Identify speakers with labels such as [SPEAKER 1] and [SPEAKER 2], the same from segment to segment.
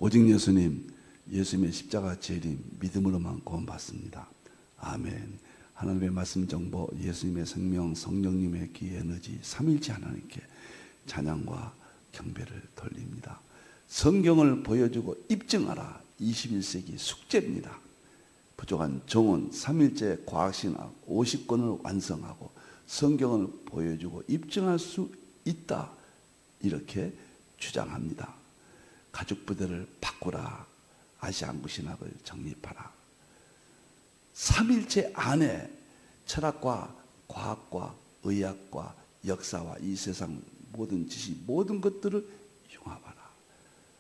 [SPEAKER 1] 오직 예수님, 예수님의 십자가 재림 믿음으로만 구원받습니다. 아멘. 하나님의 말씀 정보, 예수님의 생명, 성령님의 귀 에너지, 삼일째 하나님께 찬양과 경배를 돌립니다. 성경을 보여주고 입증하라. 21세기 숙제입니다. 부족한 정원, 삼일째 과학신학 50권을 완성하고 성경을 보여주고 입증할 수 있다. 이렇게 주장합니다. 가죽부대를 바꾸라. 아시안구신학을 정립하라. 삼일체 안에 철학과 과학과 의학과 역사와 이 세상 모든 지식, 모든 것들을 융합하라.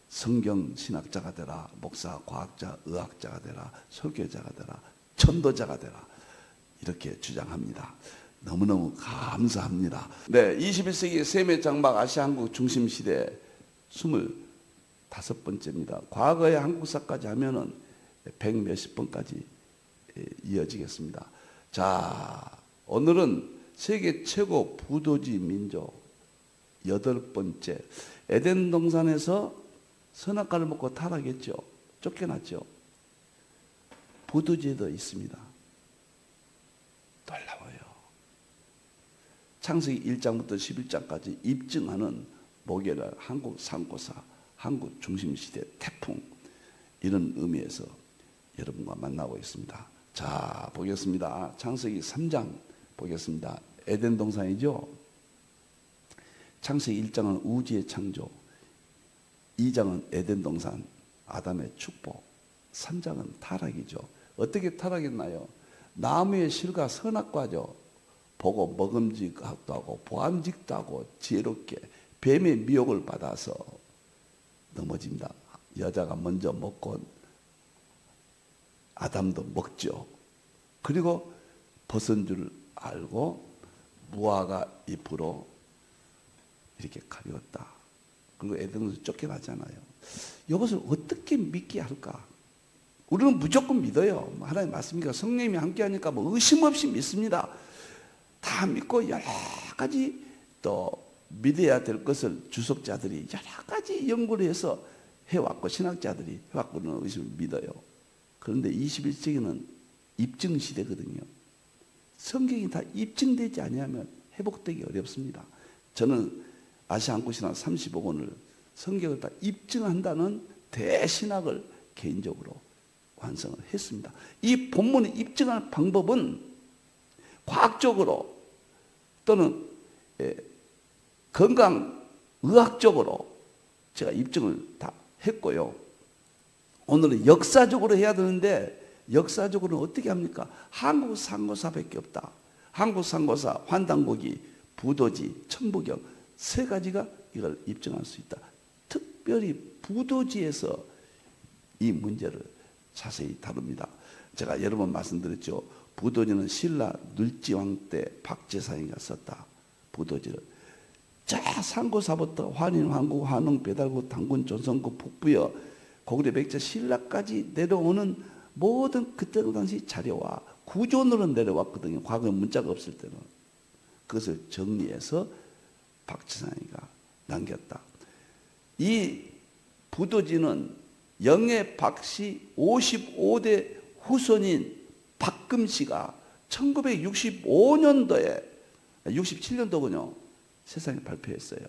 [SPEAKER 1] 성경 신학자가 되라. 목사, 과학자, 의학자가 되라. 설교자가 되라. 전도자가 되라. 이렇게 주장합니다. 너무너무 감사합니다. 네, 21세기 세계 장막 아시아한국 중심시대 25번째입니다. 과거의 한국사까지 하면은 100몇십 번까지 이어지겠습니다. 자, 오늘은 세계 최고 부도지 민족 8번째. 에덴 동산에서 선악과를 먹고 타락했죠. 쫓겨났죠. 부도지에도 있습니다. 놀라워요. 창세기 1장부터 11장까지 입증하는 목요일 한국 상고사, 한국 중심시대 태풍, 이런 의미에서 여러분과 만나고 있습니다. 자, 보겠습니다. 창세기 3장 보겠습니다. 에덴 동산이죠. 창세기 1장은 우주의 창조, 2장은 에덴 동산, 아담의 축복, 3장은 타락이죠. 어떻게 타락했나요? 나무의 실과 선악과죠. 보고 먹음직도 하고 보암직도 하고 지혜롭게 뱀의 미혹을 받아서 넘어집니다. 여자가 먼저 먹고 아담도 먹죠. 그리고 벗은 줄 알고 무화과 잎으로 이렇게 가벼웠다. 그리고 에덴에서 쫓겨나잖아요. 이것을 어떻게 믿게 할까? 우리는 무조건 믿어요. 하나님 말씀이니까 성령님이 함께하니까 뭐 의심 없이 믿습니다. 다 믿고 여러 가지 또 믿어야 될 것을 주석자들이 여러 가지 연구를 해서 해왔고 신학자들이 해왔고는 의심을 믿어요. 그런데 21세기는 입증 시대거든요. 성경이 다 입증되지 아니하면 회복되기 어렵습니다. 저는 아시아한국신학 35권을 성경을 다 입증한다는 대신학을 개인적으로 완성을 했습니다. 이 본문을 입증할 방법은 과학적으로 또는 건강의학적으로 제가 입증을 다 했고요. 오늘은 역사적으로 해야 되는데 역사적으로는 어떻게 합니까? 한국 상고사밖에 없다. 한국 상고사, 환단고기, 부도지, 천부경 세 가지가 이걸 입증할 수 있다. 특별히 부도지에서 이 문제를 자세히 다룹니다. 제가 여러 번 말씀드렸죠. 부도지는 신라 눌지왕 때 박재상이가 썼다. 부도지를. 자, 상고사부터 환인, 황국, 환웅, 배달국, 당군, 조선국, 북부여, 고구려, 백제, 신라까지 내려오는 모든 그때 당시 자료와 구존으로 내려왔거든요. 과거에 문자가 없을 때는. 그것을 정리해서 박재상이가 남겼다. 이 부도지는 영의 박씨 55대 후손인 박금씨가 1965년도에 67년도군요. 세상에 발표했어요.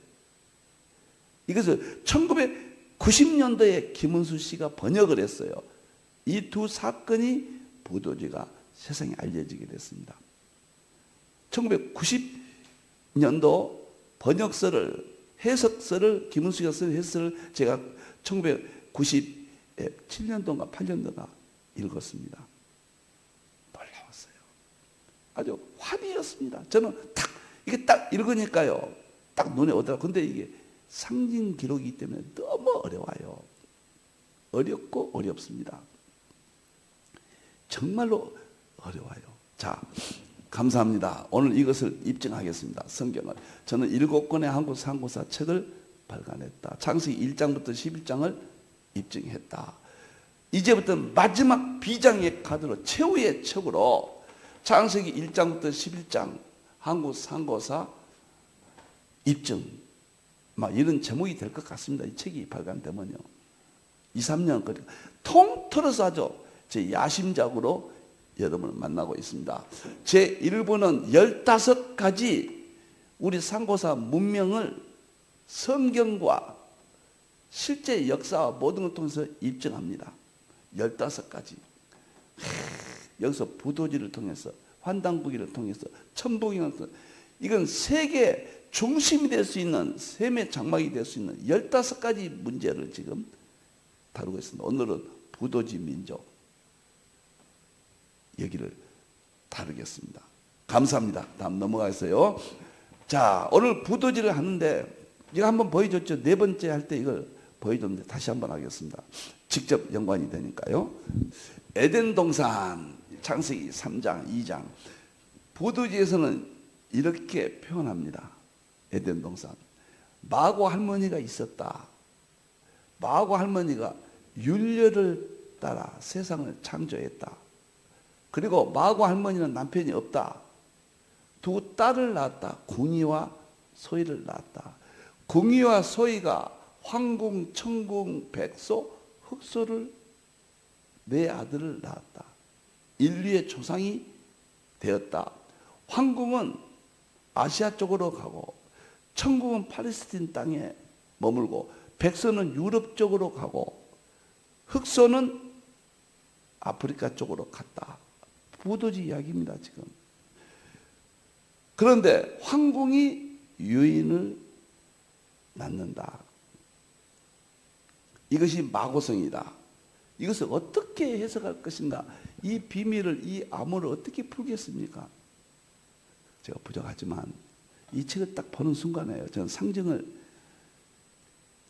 [SPEAKER 1] 이것을 1990년도에 김은수 씨가 번역을 했어요. 이 두 사건이 부도지가 세상에 알려지게 됐습니다. 1990년도 번역서를 해석서를 김은수가 쓴 해석서를 제가 1997년도인가 8년도가 읽었습니다. 놀라웠어요. 아주 환희였습니다. 저는 이게 딱 읽으니까요. 딱 눈에 오더라고요. 근데 이게 상징 기록이기 때문에 너무 어려워요. 어렵고 어렵습니다. 정말로 어려워요. 자, 감사합니다. 오늘 이것을 입증하겠습니다. 성경을. 저는 7권의 한국 상고사 책을 발간했다. 창세기 1장부터 11장을 입증했다. 이제부터 마지막 비장의 카드로 최후의 척으로 창세기 1장부터 11장 한국 상고사 입증, 막 이런 제목이 될 것 같습니다. 이 책이 발간되면요. 2, 3년 거리 통틀어서 아주 제 야심작으로 여러분을 만나고 있습니다. 제 1부는 15가지 우리 상고사 문명을 성경과 실제 역사와 모든 걸 통해서 입증합니다. 15가지. 여기서 부도지를 통해서, 환단부기를 통해서, 천부경을 통해서, 이건 세계 중심이 될 수 있는, 셈의 장막이 될 수 있는 15가지 문제를 지금 다루고 있습니다. 오늘은 부도지 민족 여기를 다루겠습니다. 감사합니다. 다음 넘어가겠어요. 자, 오늘 부도지를 하는데 이거 한번 보여줬죠. 4번째 할 때 이걸 보여줬는데 다시 한번 하겠습니다. 직접 연관이 되니까요. 에덴 동산 창세기 3장 2장 부도지에서는 이렇게 표현합니다. 에덴 동산 마고 할머니가 있었다. 마고 할머니가 윤례를 따라 세상을 창조했다. 그리고 마고 할머니는 남편이 없다. 2 딸을 낳았다. 궁이와 소이를 낳았다. 궁이와 소이가 황궁, 천궁, 백소, 흑소를 4 아들을 낳았다. 인류의 조상이 되었다. 황궁은 아시아 쪽으로 가고 천궁은 팔레스틴 땅에 머물고 백소는 유럽 쪽으로 가고 흑소는 아프리카 쪽으로 갔다. 부도지 이야기입니다, 지금. 그런데 황궁이 유인을 낳는다. 이것이 마고성이다. 이것을 어떻게 해석할 것인가? 이 비밀을, 이 암호를 어떻게 풀겠습니까? 제가 부족하지만 이 책을 딱 보는 순간에 저는 상징을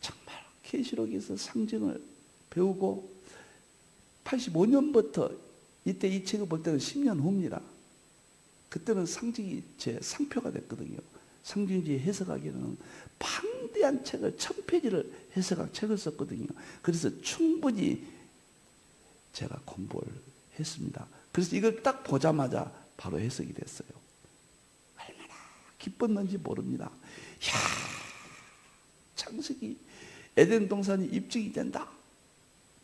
[SPEAKER 1] 정말 계시록에서 상징을 배우고 85년부터 이때 이 책을 볼 때는 10년 후입니다. 그때는 상징이 제 상표가 됐거든요. 상징주의 해석하기에는 방대한 책을 1000페이지를 해석한 책을 썼거든요. 그래서 충분히 제가 공부를 했습니다. 그래서 이걸 딱 보자마자 바로 해석이 됐어요. 얼마나 기뻤는지 모릅니다. 이야, 창세기 에덴 동산이 입증이 된다.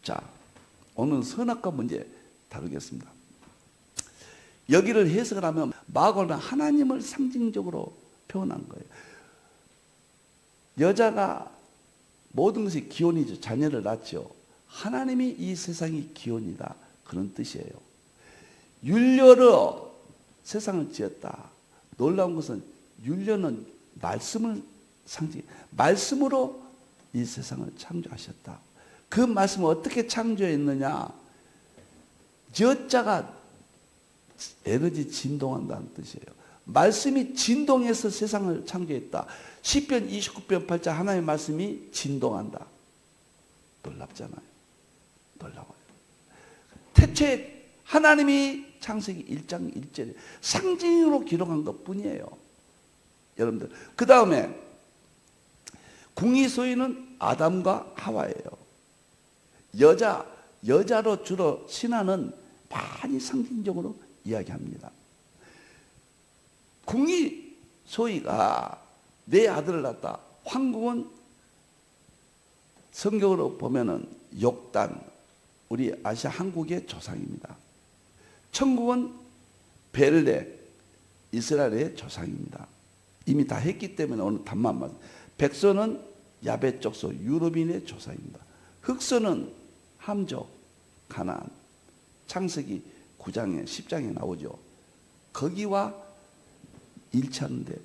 [SPEAKER 1] 자, 오늘 선악과 문제 다루겠습니다. 여기를 해석을 하면 마고는 하나님을 상징적으로 표현한 거예요. 여자가 모든 것이 기혼이죠. 자녀를 낳죠. 하나님이 이 세상이 기혼이다. 그런 뜻이에요. 율료로 세상을 지었다. 놀라운 것은 율료는 말씀을 상징, 말씀으로 이 세상을 창조하셨다. 그 말씀을 어떻게 창조했느냐? 여자가 에너지 진동한다는 뜻이에요. 말씀이 진동해서 세상을 창조했다. 시편 29편 8절 하나님의 말씀이 진동한다. 놀랍잖아요. 놀라워요. 태초에 하나님이 창세기 1장 1절에 상징으로 기록한 것뿐이에요. 여러분들, 그 다음에 궁이소이는 아담과 하와예요. 여자로 주로 신화는 많이 상징적으로 이야기합니다. 궁이 소이가 4 아들을 낳았다. 황궁은 성경으로 보면은 욕단, 우리 아시아 한국의 조상입니다. 천궁은 벨레, 이스라엘의 조상입니다. 이미 다 했기 때문에 오늘 답만 맞. 백소는 야베 족속 유럽인의 조상입니다. 흑소는 함족, 가나안, 창세기 9장에 10장에 나오죠. 거기와 일치하는데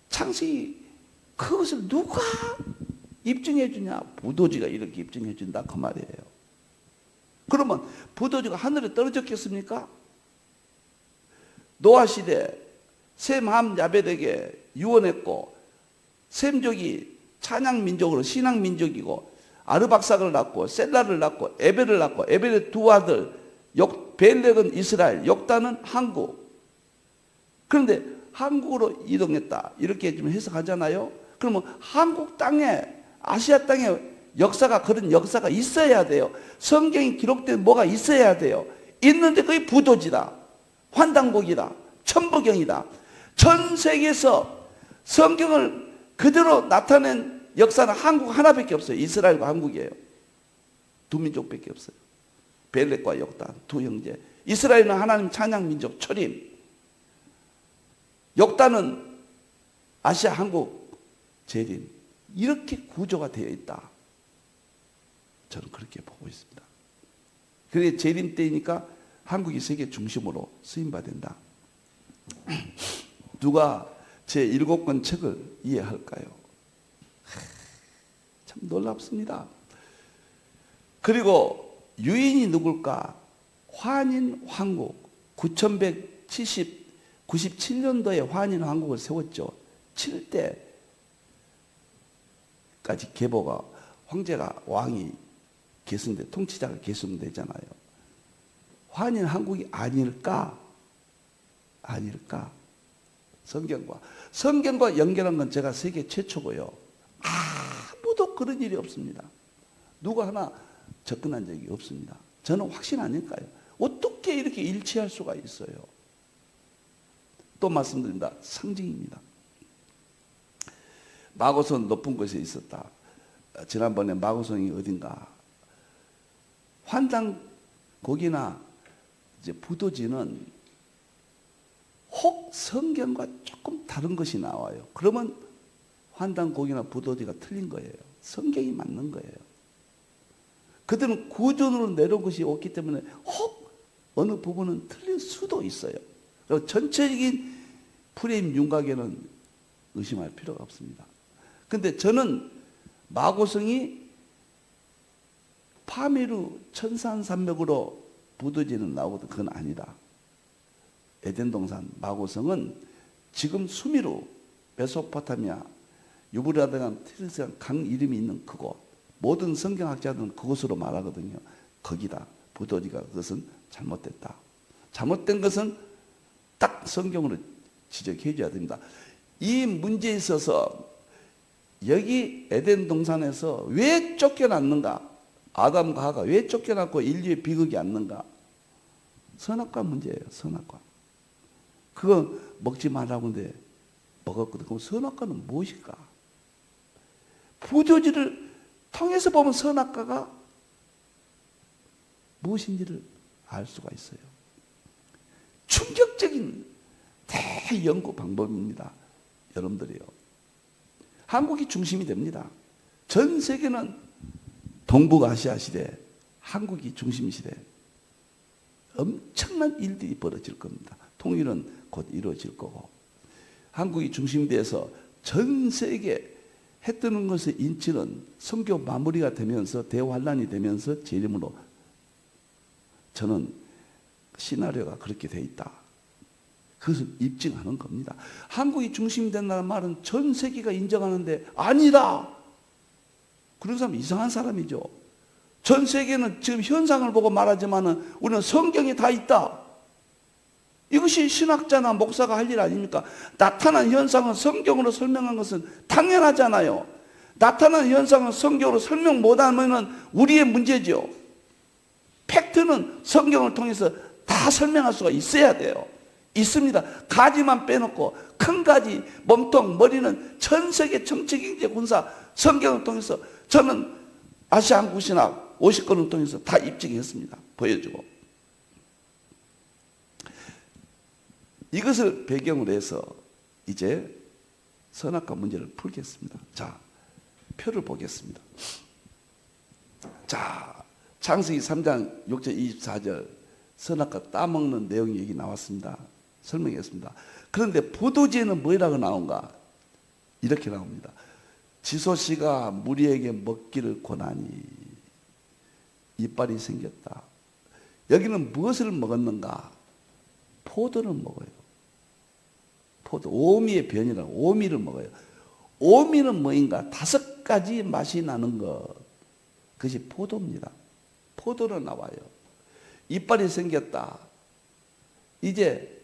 [SPEAKER 1] 창세기 그것을 누가 입증해 주냐? 부도지가 이렇게 입증해 준다 그 말이에요. 그러면 부도지가 하늘에 떨어졌겠습니까? 노아 시대 셈, 함, 야벳에게 유언했고 셈족이 찬양 민족으로 신앙 민족이고 아르박삭을 낳고 셀라를 낳고 에벨을 낳고 에벨의 2 아들 벨렉은 이스라엘, 욕단은 한국. 그런데 한국으로 이동했다 이렇게 좀 해석하잖아요. 그러면 한국 땅에 아시아 땅에 역사가 그런 역사가 있어야 돼요. 성경이 기록된 뭐가 있어야 돼요. 있는데 그게 부도지다, 환단곡이다, 천부경이다. 전 세계에서 성경을 그대로 나타낸 역사는 한국 하나밖에 없어요. 이스라엘과 한국이에요. 두 민족밖에 없어요. 벨렉과 욕단 두 형제. 이스라엘은 하나님 찬양 민족 초림. 욕단은 아시아 한국 재림. 이렇게 구조가 되어 있다. 저는 그렇게 보고 있습니다. 그래 재림 때이니까 한국이 세계 중심으로 쓰임받는다. 누가 제 7권 책을 이해할까요? 참 놀랍습니다. 그리고 유인이 누굴까? 환인 황국 9197년도에 환인 황국을 세웠죠. 7대까지 계보가 황제가 왕이 계승돼 통치자가 계승되잖아요. 환인 한국이 아닐까? 성경과 연결한 건 제가 세계 최초고요. 아무도 그런 일이 없습니다. 누가 하나 접근한 적이 없습니다. 저는 확신 아닐까요? 어떻게 이렇게 일치할 수가 있어요? 또 말씀드립니다. 상징입니다. 마고선 높은 곳에 있었다. 지난번에 마고성이 어딘가 환단 고기나 이제 부도지는 혹 성경과 조금 다른 것이 나와요. 그러면 환단 고기나 부도지가 틀린 거예요. 성경이 맞는 거예요. 그들은 구전으로 내려온 것이 없기 때문에 혹 어느 부분은 틀릴 수도 있어요. 그리고 전체적인 프레임 윤곽에는 의심할 필요가 없습니다. 근데 저는 마고성이 파미르 천산산맥으로 부도지는 나오거든. 그건 아니다. 에덴 동산 마고성은 지금 수미루 메소포타미아 유브라데강 티리스강 강 이름이 있는 그곳. 모든 성경학자들은 그곳으로 말하거든요. 거기다. 부도지가 그것은 잘못됐다. 잘못된 것은 딱 성경으로 지적해 줘야 됩니다. 이 문제에 있어서 여기 에덴 동산에서 왜 쫓겨났는가? 아담과 하가 왜 쫓겨났고 인류의 비극이 왔는가? 선악과 문제예요. 선악과. 그거 먹지 말라고 하는데 먹었거든. 그럼 선악과는 무엇일까? 부조지를 통해서 보면 선악과가 무엇인지를 알 수가 있어요. 충격적인 대연구 방법입니다. 여러분들이요. 한국이 중심이 됩니다. 전 세계는 동북아시아 시대, 한국이 중심 시대. 엄청난 일들이 벌어질 겁니다. 통일은 곧 이루어질 거고. 한국이 중심돼서 전 세계 해 뜨는 것의 인치는 선교 마무리가 되면서 대환란이 되면서 재림으로 저는 시나리오가 그렇게 돼 있다. 그것을 입증하는 겁니다. 한국이 중심이 된다는 말은 전 세계가 인정하는데 아니다. 그런 사람 이상한 사람이죠. 전 세계는 지금 현상을 보고 말하지만은 우리는 성경이 다 있다. 이것이 신학자나 목사가 할 일 아닙니까? 나타난 현상은 성경으로 설명한 것은 당연하잖아요. 나타난 현상은 성경으로 설명 못하면은 우리의 문제죠. 팩트는 성경을 통해서 다 설명할 수가 있어야 돼요. 있습니다. 가지만 빼놓고 큰 가지, 몸통, 머리는 전 세계 정치, 경제, 군사 성경을 통해서 저는 아시아 한국 신학 50권을 통해서 다 입증했습니다. 보여주고. 이것을 배경으로 해서 이제 선악과 문제를 풀겠습니다. 자, 표를 보겠습니다. 자, 창세기 3장 6절 24절 선악과 따먹는 내용이 여기 나왔습니다. 설명했습니다. 그런데 부도지에는 뭐라고 나온가? 이렇게 나옵니다. 지소씨가 무리에게 먹기를 권하니 이빨이 생겼다. 여기는 무엇을 먹었는가? 포도를 먹어요. 포도, 오미의 변이라고 오미를 먹어요. 오미는 뭐인가? 5가지 맛이 나는 것. 그것이 포도입니다. 포도로 나와요. 이빨이 생겼다. 이제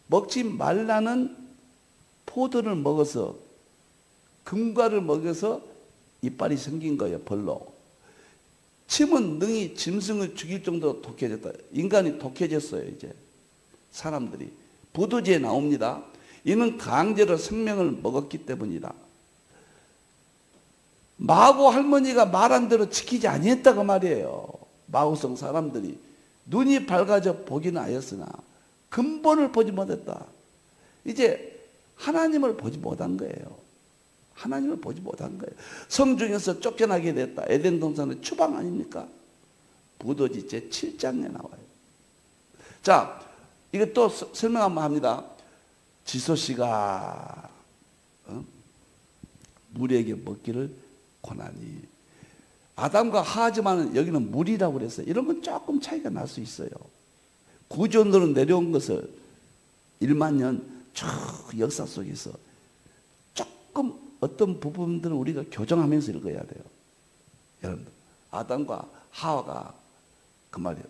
[SPEAKER 1] 먹지 말라는 포도를 먹어서 금과를 먹여서 이빨이 생긴 거예요. 벌로. 침은 능히 짐승을 죽일 정도로 독해졌다. 인간이 독해졌어요. 이제 사람들이. 부도지에 나옵니다. 이는 강제로 생명을 먹었기 때문이다. 마고 할머니가 말한 대로 지키지 아니했다고 말이에요. 마고성 사람들이 눈이 밝아져 보기는 하였으나 근본을 보지 못했다. 이제 하나님을 보지 못한 거예요. 하나님을 보지 못한 거예요. 성중에서 쫓겨나게 됐다. 에덴 동산의 추방 아닙니까? 부도지 제7장에 나와요. 자, 이거 또 설명 한번 합니다. 지소 씨가 물에게 먹기를 권하니. 아담과 하지만 여기는 물이라고 그랬어요. 이런 건 조금 차이가 날 수 있어요. 구조론으로 내려온 것을 1만 년 쭉 역사 속에서 조금 어떤 부분들을 우리가 교정하면서 읽어야 돼요. 여러분들, 아담과 하와가 그 말이에요.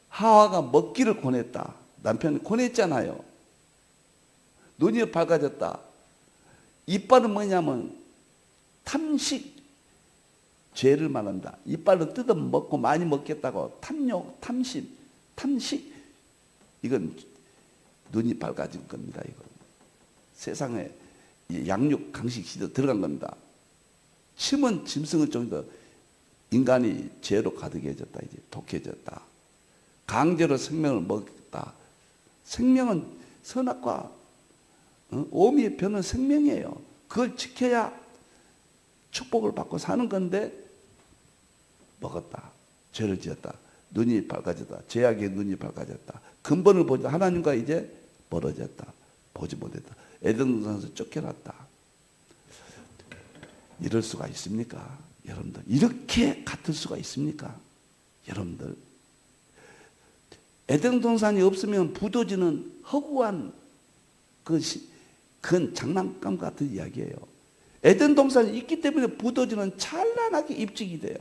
[SPEAKER 1] 하와가 먹기를 권했다. 남편이 권했잖아요. 눈이 밝아졌다. 이빨은 뭐냐면 탐식, 죄를 말한다. 이빨로 뜯어 먹고 많이 먹겠다고 탐욕, 탐심, 탐식. 이건 눈이 밝아진 겁니다. 이건 세상에 양육 강식 시대 들어간 겁니다. 침은 짐승을 정도 인간이 죄로 가득해졌다. 이제 독해졌다. 강제로 생명을 먹었다. 생명은 선악과 오미의 변은 생명이에요. 그걸 지켜야 축복을 받고 사는 건데 먹었다. 죄를 지었다. 눈이 밝아졌다. 죄악의 눈이 밝아졌다. 근본을 보자. 하나님과 이제 멀어졌다. 보지 못했다. 에덴 동산에서 쫓겨났다. 이럴 수가 있습니까? 여러분들, 이렇게 같을 수가 있습니까? 여러분들, 에덴 동산이 없으면 부도지는 허구한 그건 장난감 같은 이야기예요. 에덴 동산이 있기 때문에 부도지는 찬란하게 입증이 돼요.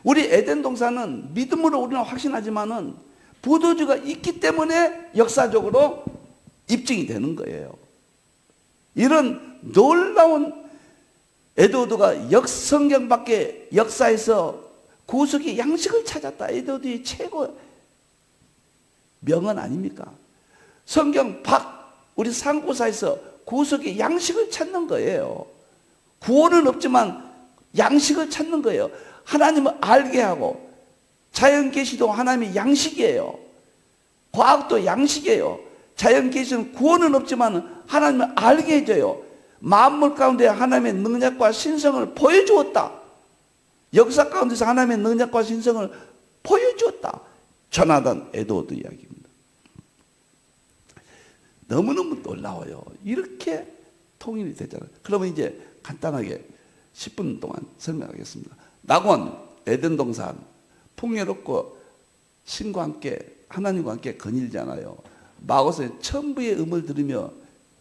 [SPEAKER 1] 우리 에덴 동산은 믿음으로 우리는 확신하지만은 부도지가 있기 때문에 역사적으로 입증이 되는 거예요. 이런 놀라운 에도드가 성경 밖의 역사에서 구속의 양식을 찾았다. 에도드의 최고 명언 아닙니까? 성경 밖 우리 상고사에서 구속의 양식을 찾는 거예요. 구원은 없지만 양식을 찾는 거예요. 하나님을 알게 하고, 자연 계시도 하나님의 양식이에요. 과학도 양식이에요. 자연 계시는 구원은 없지만 하나님을 알게 해줘요. 만물 가운데 하나님의 능력과 신성을 보여주었다. 역사 가운데서 하나님의 능력과 신성을 보여주었다. 조나단 에드워드 이야기입니다. 너무너무 놀라워요. 이렇게 통일이 되잖아요. 그러면 이제 간단하게 10분 동안 설명하겠습니다. 낙원, 에덴 동산, 풍요롭고 신과 함께 하나님과 함께 거닐잖아요. 마고서에 천부의 음을 들으며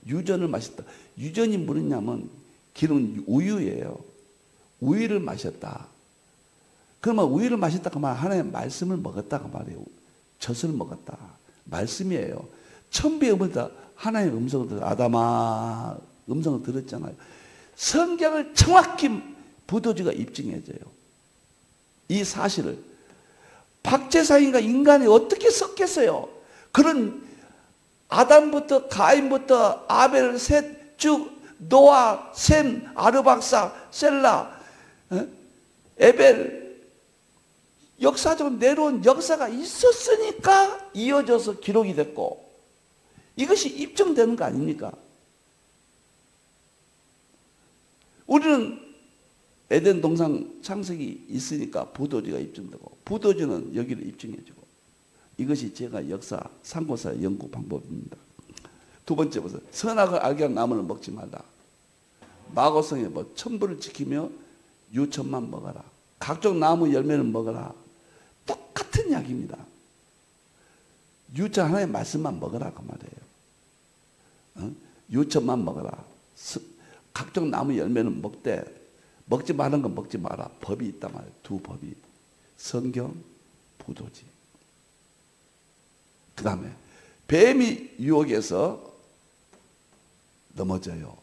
[SPEAKER 1] 유전을 마셨다. 유전이 뭐냐면 기름 우유예요. 우유를 마셨다. 그러면 우유를 마셨다 그 말, 하나님의 말씀을 먹었다 그 말이에요. 젖을 먹었다. 말씀이에요. 천부의 음을 듣다. 하나님의 음성을 들어. 아담아 음성을 들었잖아요. 성경을 정확히 부도지가 입증해줘요. 이 사실을 박제사인과 인간이 어떻게 섞겠어요? 그런 아담부터 가인부터 아벨, 셋, 쭉 노아, 셈, 아르박사, 셀라, 에벨 역사적으로 내려온 역사가 있었으니까 이어져서 기록이 됐고 이것이 입증되는 거 아닙니까? 우리는 에덴 동산 창세기 있으니까 부도지가 입증되고 부도지는 여기를 입증해주고 이것이 제가 역사 상고사 연구 방법입니다. 두 번째 보세요. 선악을 알게 하는 나무를 먹지 말라. 마고성에 뭐 천부를 지키며 유천만 먹어라. 각종 나무 열매는 먹어라. 똑같은 이야기입니다. 유천 하나의 말씀만 먹어라 그 말이에요. 유천만 먹어라. 각종 나무 열매는 먹지 말는 건 먹지 마라. 법이 있단 말이에요. 두 법이. 성경, 부도지. 그 다음에 뱀이 유혹에서 넘어져요.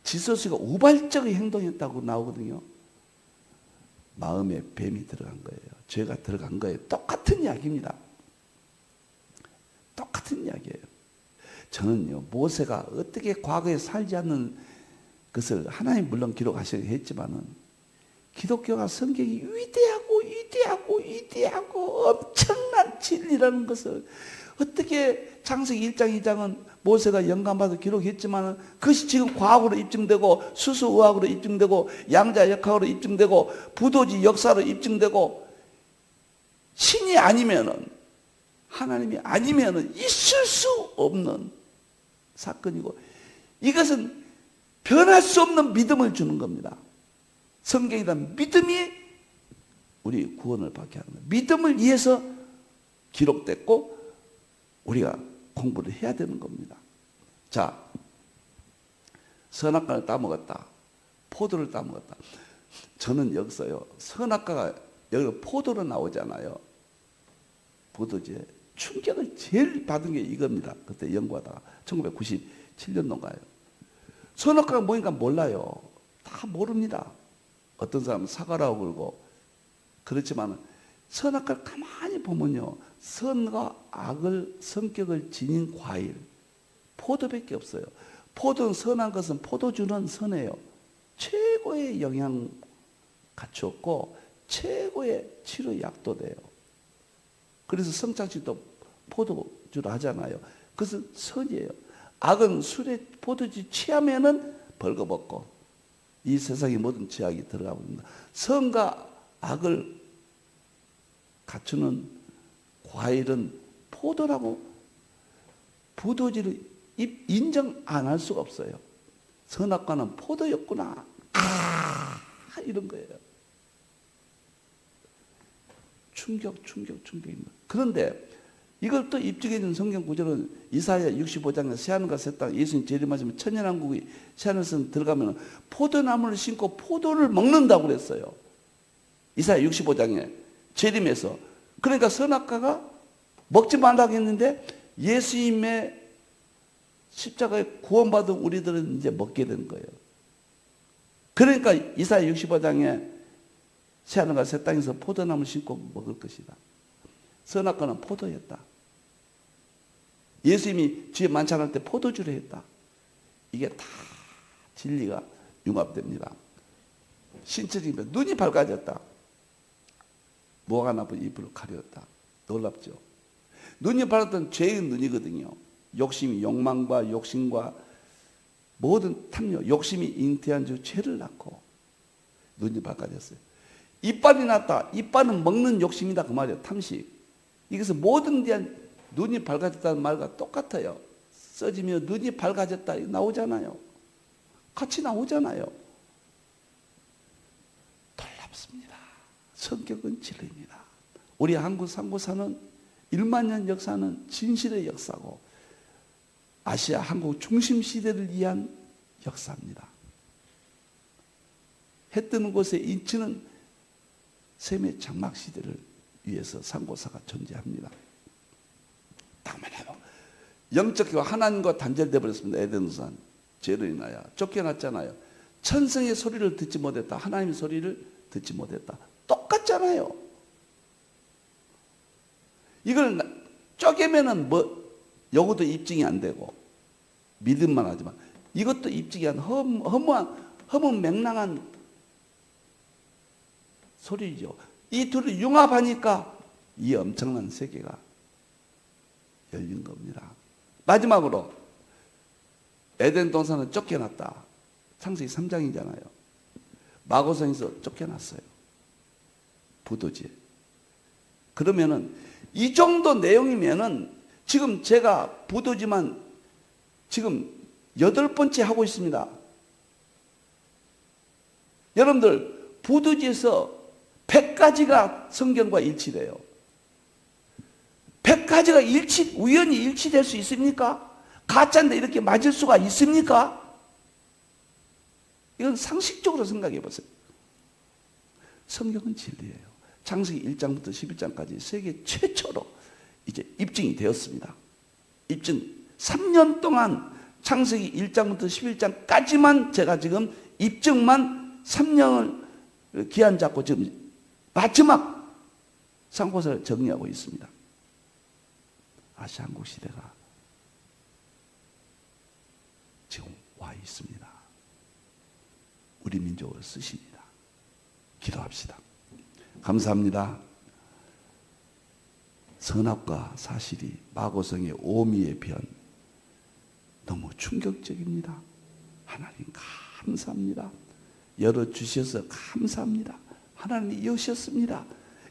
[SPEAKER 1] 지소스가 우발적인 행동했다고 나오거든요. 마음에 뱀이 들어간 거예요. 죄가 들어간 거예요. 똑같은 이야기입니다. 똑같은 이야기예요. 저는요, 모세가 어떻게 과거에 살지 않는 그것을 하나님 물론 기록하시긴 했지만은 기독교가 성경이 위대하고 엄청난 진리라는 것을 어떻게 창세기 1장 2장은 모세가 영감받아 기록했지만 그것이 지금 과학으로 입증되고 수수의학으로 입증되고 양자역학으로 입증되고 부도지 역사로 입증되고 신이 아니면은 하나님이 아니면은 있을 수 없는 사건이고 이것은 변할 수 없는 믿음을 주는 겁니다. 성경이란 믿음이 우리 구원을 받게 하는 거예요. 믿음을 위해서 기록됐고 우리가 공부를 해야 되는 겁니다. 자, 선악과를 따먹었다. 포도를 따먹었다. 저는 여기서요. 선악과가 여기 포도로 나오잖아요. 포도주에 충격을 제일 받은 게 이겁니다. 그때 연구하다가 1997년도인가요. 선악과가 뭐니까 몰라요. 다 모릅니다. 어떤 사람은 사과라고 그러고 그렇지만 선악과를 가만히 보면요. 선과 악을 성격을 지닌 과일 포도밖에 없어요. 포도는 선한 것은 포도주는 선해요. 최고의 영양 갖추었고 최고의 치료약도 돼요. 그래서 성찬식도 포도주로 하잖아요. 그것은 선이에요. 악은 술에 포도주 취하면은 벌거벗고 이 세상의 모든 죄악이 들어가고 있습니다. 선과 악을 갖추는 과일은 포도라고 포도주를 인정 안 할 수가 없어요. 선악과는 포도였구나. 이런 거예요. 충격입니다. 그런데 이걸 또 입증해 준 성경 구절은 이사야 65장에 새하늘과 새 땅 예수님 재림하시면 천년왕국이 새하늘에서 들어가면 포도나무를 심고 포도를 먹는다고 그랬어요. 이사야 65장에 재림해서. 그러니까 선악과가 먹지 말라고 했는데 예수님의 십자가에 구원받은 우리들은 이제 먹게 된 거예요. 그러니까 이사야 65장에 새하늘과 새 땅에서 포도나무를 심고 먹을 것이다. 선악과는 포도였다. 예수님이 주의 만찬할 때 포도주를 했다. 이게 다 진리가 융합됩니다. 신처지면 눈이 밝아졌다. 무화과 나무 잎으로 가렸다. 놀랍죠. 눈이 밝았던 죄의 눈이거든요. 욕심이 욕망과 욕심과 모든 탐욕, 욕심이 잉태한 주 죄를 낳고 눈이 밝아졌어요. 이빨이 났다. 이빨은 먹는 욕심이다 그 말이에요. 탐식. 이것은 모든 대한 눈이 밝아졌다는 말과 똑같아요. 써지며 눈이 밝아졌다 나오잖아요. 같이 나오잖아요. 놀랍습니다. 성격은 진리입니다. 우리 한국 상고사는 1만 년 역사는 진실의 역사고 아시아 한국 중심 시대를 위한 역사입니다. 해 뜨는 곳에 인치는 셈의 장막 시대를 위해서 상고사가 존재합니다. 딱 말하면 영적과 하나님과 단절되어 버렸습니다. 에덴산 죄로 인하여 쫓겨났잖아요. 천성의 소리를 듣지 못했다. 하나님의 소리를 듣지 못했다. 똑같잖아요. 이걸 쪼개면은 요것도 입증이 안 되고 믿음만 하지만 이것도 입증이 안 허무맹랑한 소리죠. 이 둘을 융합하니까 이 엄청난 세계가 열린 겁니다. 마지막으로 에덴 동산은 쫓겨났다. 창세기 3장이잖아요. 마고성에서 쫓겨났어요. 부도지에. 그러면은 이 정도 내용이면은 지금 제가 부도지만 지금 8번째 하고 있습니다. 여러분들 부도지에서 100가지가 성경과 일치돼요. 100가지가 우연히 일치될 수 있습니까? 가짜인데 이렇게 맞을 수가 있습니까? 이건 상식적으로 생각해 보세요. 성경은 진리예요. 창세기 1장부터 11장까지 세계 최초로 이제 입증이 되었습니다. 입증 3년 동안 창세기 1장부터 11장까지만 제가 지금 입증만 3년을 기한 잡고 지금 마지막 상고사를 정리하고 있습니다. 아시아 한국 시대가 지금 와 있습니다. 우리 민족을 쓰십니다. 기도합시다. 감사합니다. 선악과 사실이 마고성의 오미의 변 너무 충격적입니다. 하나님 감사합니다. 열어주셔서 감사합니다. 하나님이 여셨습니다.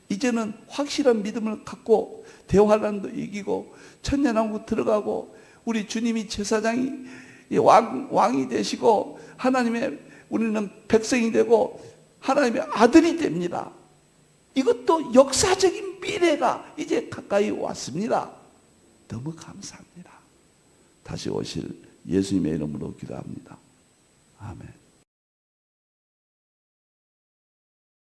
[SPEAKER 1] 이제는 확실한 믿음을 갖고 대환란도 이기고 천년왕국 들어가고 우리 주님이 제사장이 왕이 되시고 하나님의 우리는 백성이 되고 하나님의 아들이 됩니다. 이것도 역사적인 미래가 이제 가까이 왔습니다. 너무 감사합니다. 다시 오실 예수님의 이름으로 기도합니다. 아멘.